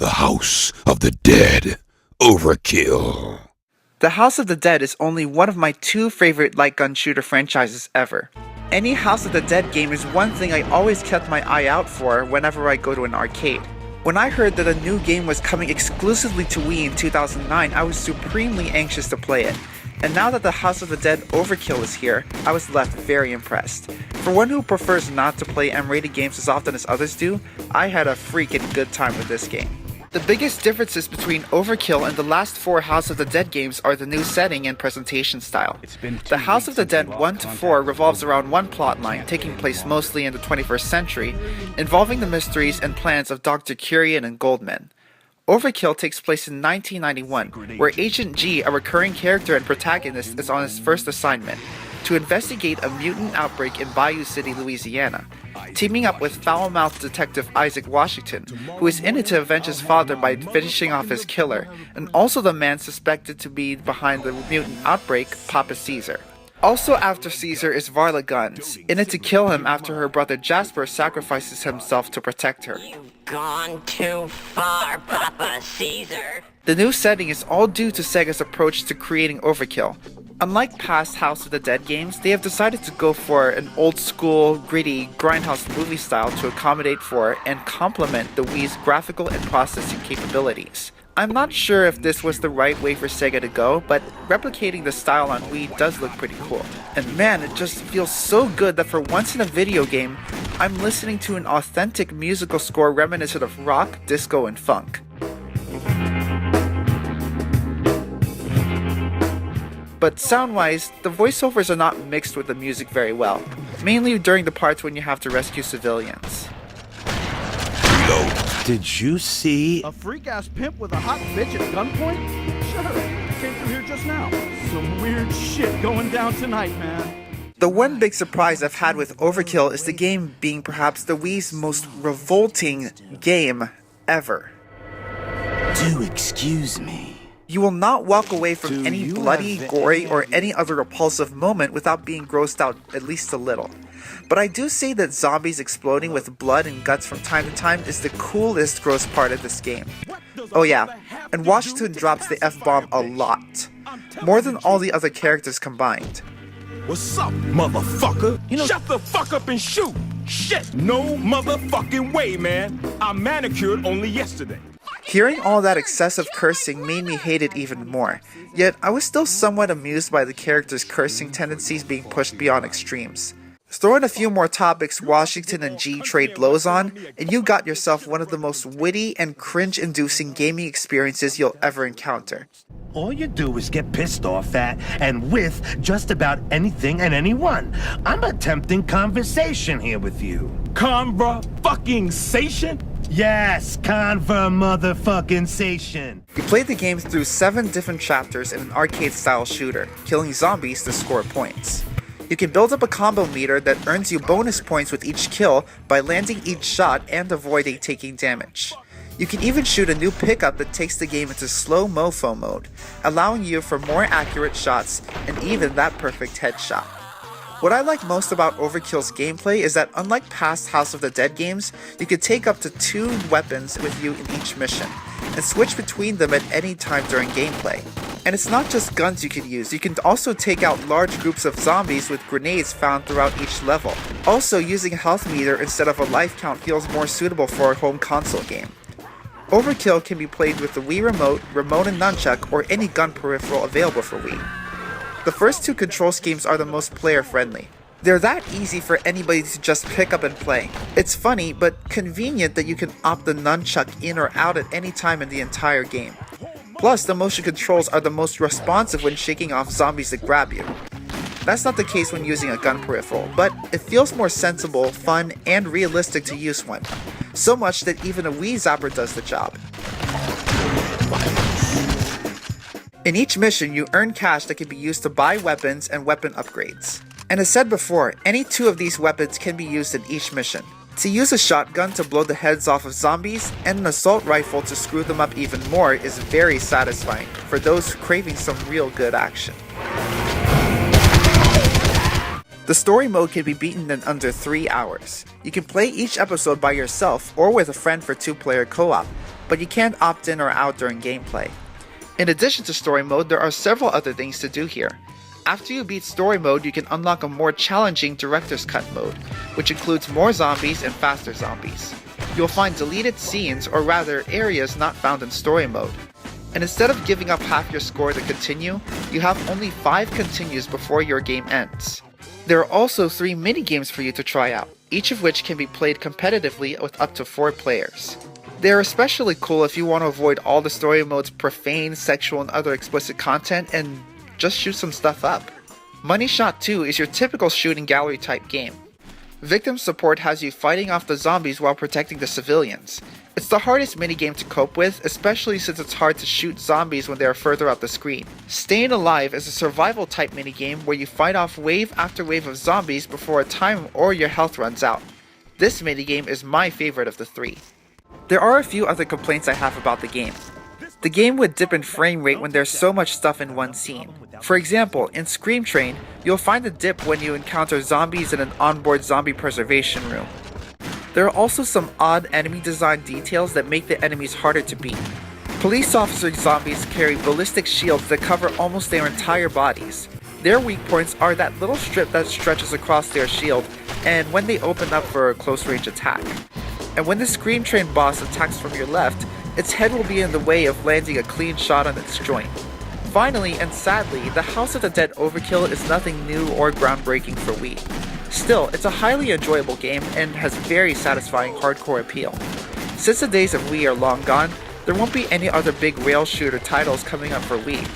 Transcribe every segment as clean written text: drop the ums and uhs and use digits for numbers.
The House of the Dead. Overkill. The House of the Dead is only one of my two favorite light gun shooter franchises ever. Any House of the Dead game is one thing I always kept my eye out for whenever I go to an arcade. When I heard that a new game was coming exclusively to Wii in 2009, I was supremely anxious to play it. And now that the House of the Dead Overkill is here, I was left very impressed. For one who prefers not to play M-rated games as often as others do, I had a freaking good time with this game. The biggest differences between Overkill and the last four House of the Dead games are the new setting and presentation style. The House of the Dead 1 to 4 revolves around one plotline, taking place mostly in the 21st century, involving the mysteries and plans of Dr. Curian and Goldman. Overkill takes place in 1991, where Agent G, a recurring character and protagonist, is on his first assignment, to investigate a mutant outbreak in Bayou City, Louisiana, teaming up with foul-mouthed detective Isaac Washington, who is in it to avenge his father by finishing off his killer, and also the man suspected to be behind the mutant outbreak, Papa Caesar. Also after Caesar is Varla Guns, in it to kill him after her brother Jasper sacrifices himself to protect her. You've gone too far, Papa Caesar. The new setting is all due to Sega's approach to creating Overkill. Unlike past House of the Dead games, they have decided to go for an old-school, gritty, grindhouse movie style to accommodate for and complement the Wii's graphical and processing capabilities. I'm not sure if this was the right way for Sega to go, but replicating the style on Wii does look pretty cool. And man, it just feels so good that for once in a video game, I'm listening to an authentic musical score reminiscent of rock, disco, and funk. But sound-wise, the voiceovers are not mixed with the music very well, mainly during the parts when you have to rescue civilians. Did you see a freak-ass pimp with a hot bitch at gunpoint? Sure, came through here just now. Some weird shit going down tonight, man. The one big surprise I've had with Overkill is the game being perhaps the Wii's most revolting game ever. Do excuse me. You will not walk away from any bloody, gory, or any other repulsive moment without being grossed out at least a little. But I do say that zombies exploding with blood and guts from time to time is the coolest gross part of this game. Oh yeah, and Washington drops the F-bomb a lot. More than all the other characters combined. What's up, motherfucker? Shut the fuck up and shoot! Shit! No motherfucking way, man! I manicured only yesterday. Hearing all that excessive cursing made me hate it even more, yet I was still somewhat amused by the characters' cursing tendencies being pushed beyond extremes. Throw in a few more topics Washington and G trade blows on, and you got yourself one of the most witty and cringe-inducing gaming experiences you'll ever encounter. All you do is get pissed off at and with just about anything and anyone. I'm attempting conversation here with you. Conver-fucking-sation? Yes, conver-motherfucking-sation. You play the game through 7 different chapters in an arcade-style shooter, killing zombies to score points. You can build up a combo meter that earns you bonus points with each kill by landing each shot and avoiding taking damage. You can even shoot a new pickup that takes the game into slow mofo mode, allowing you for more accurate shots and even that perfect headshot. What I like most about Overkill's gameplay is that unlike past House of the Dead games, you can take up to 2 weapons with you in each mission, and switch between them at any time during gameplay. And it's not just guns you can use, you can also take out large groups of zombies with grenades found throughout each level. Also, using a health meter instead of a life count feels more suitable for a home console game. Overkill can be played with the Wii Remote, Remote and Nunchuck, or any gun peripheral available for Wii. The first 2 control schemes are the most player-friendly. They're that easy for anybody to just pick up and play. It's funny, but convenient that you can opt the nunchuck in or out at any time in the entire game. Plus, the motion controls are the most responsive when shaking off zombies that grab you. That's not the case when using a gun peripheral, but it feels more sensible, fun, and realistic to use one. So much that even a Wii Zapper does the job. In each mission, you earn cash that can be used to buy weapons and weapon upgrades. And as said before, any 2 of these weapons can be used in each mission. To use a shotgun to blow the heads off of zombies, and an assault rifle to screw them up even more is very satisfying for those craving some real good action. The story mode can be beaten in under 3 hours. You can play each episode by yourself or with a friend for 2-player co-op. but you can't opt in or out during gameplay. In addition to story mode, there are several other things to do here. After you beat story mode, you can unlock a more challenging director's cut mode, which includes more zombies and faster zombies. You'll find deleted scenes, or rather areas not found in story mode. And instead of giving up half your score to continue, you have only 5 continues before your game ends. There are also 3 mini-games for you to try out, each of which can be played competitively with up to 4 players. They are especially cool if you want to avoid all the story mode's profane, sexual, and other explicit content and just shoot some stuff up. Money Shot 2 is your typical shooting gallery type game. Victim support has you fighting off the zombies while protecting the civilians. It's the hardest minigame to cope with, especially since it's hard to shoot zombies when they are further out the screen. Staying Alive is a survival type minigame where you fight off wave after wave of zombies before a time or your health runs out. This minigame is my favorite of the 3. There are a few other complaints I have about the game. The game would dip in frame rate when there's so much stuff in one scene. For example, in Scream Train, you'll find a dip when you encounter zombies in an onboard zombie preservation room. There are also some odd enemy design details that make the enemies harder to beat. Police officer zombies carry ballistic shields that cover almost their entire bodies. Their weak points are that little strip that stretches across their shield, and when they open up for a close range attack. And when the Scream Train boss attacks from your left, its head will be in the way of landing a clean shot on its joint. Finally, and sadly, the House of the Dead Overkill is nothing new or groundbreaking for Wii. Still, it's a highly enjoyable game and has very satisfying hardcore appeal. Since the days of Wii are long gone, there won't be any other big rail shooter titles coming up for Wii.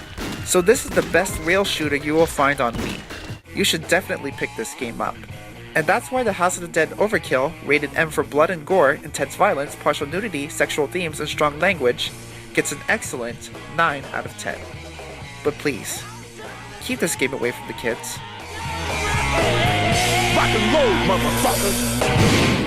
So this is the best rail shooter you will find on Wii. You should definitely pick this game up. And that's why the House of the Dead Overkill, rated M for blood and gore, intense violence, partial nudity, sexual themes, and strong language, gets an excellent 9 out of 10. But please, keep this game away from the kids. Rock and roll, motherfuckers!